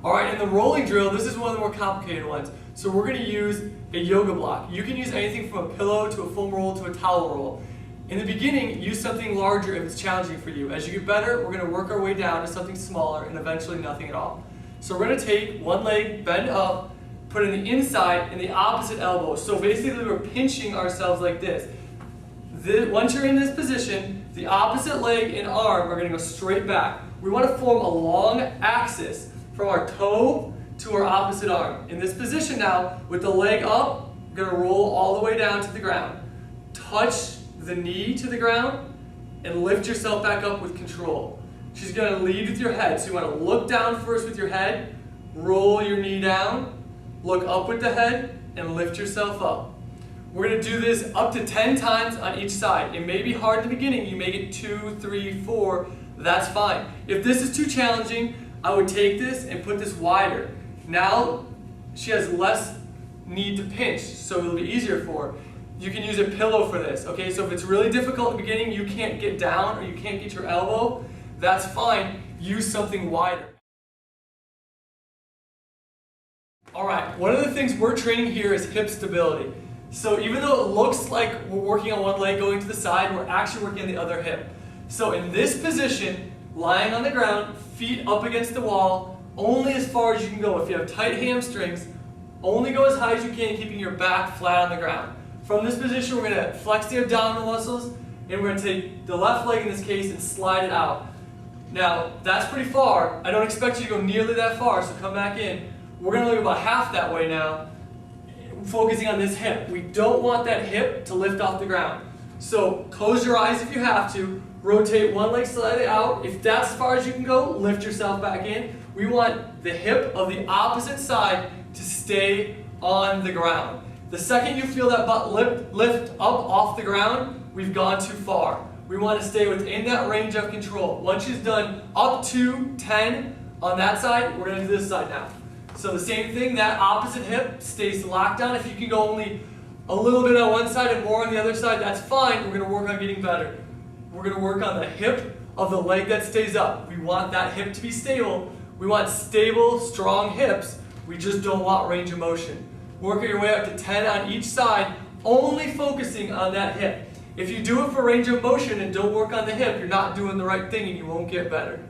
Alright, in the rolling drill, this is one of the more complicated ones. So we're going to use a yoga block. You can use anything from a pillow to a foam roll to a towel roll. In the beginning, use something larger if it's challenging for you. As you get better, we're going to work our way down to something smaller and eventually nothing at all. So we're going to take one leg, bend up, put it in the inside and the opposite elbow. So basically we're pinching ourselves like this. Once you're in this position, the opposite leg and arm are going to go straight back. We want to form a long axis from our toe to our opposite arm. In this position now, with the leg up, we're going to roll all the way down to the ground. Touch the knee to the ground and lift yourself back up with control. She's going to lead with your head. So you want to look down first with your head, roll your knee down, look up with the head, and lift yourself up. We're going to do this up to 10 times on each side. It may be hard in the beginning. You may get 2, 3, 4. That's fine. If this is too challenging, I would take this and put this wider. Now she has less need to pinch, so it'll be easier for her. You can use a pillow for this. Okay, so if it's really difficult in the beginning, you can't get down or you can't get your elbow, that's fine. Use something wider. Alright, one of the things we're training here is hip stability. So even though it looks like we're working on one leg going to the side, we're actually working on the other hip. So in this position, lying on the ground, feet up against the wall, only as far as you can go. If you have tight hamstrings, only go as high as you can, keeping your back flat on the ground. From this position, we're going to flex the abdominal muscles, and we're going to take the left leg in this case and slide it out. Now, that's pretty far. I don't expect you to go nearly that far, so come back in. We're going to look about half that way now, focusing on this hip. We don't want that hip to lift off the ground. So close your eyes if you have to. Rotate one leg slightly out. If that's as far as you can go, lift yourself back in. We want the hip of the opposite side to stay on the ground. The second you feel that butt lift up off the ground, we've gone too far. We want to stay within that range of control. Once she's done up to 10 on that side, we're going to do this side now. So the same thing, that opposite hip stays locked down. If you can go only a little bit on one side and more on the other side, that's fine. We're going to work on getting better. We're going to work on the hip of the leg that stays up. We want that hip to be stable. We want stable, strong hips. We just don't want range of motion. Working your way up to 10 on each side, only focusing on that hip. If you do it for range of motion and don't work on the hip, you're not doing the right thing and you won't get better.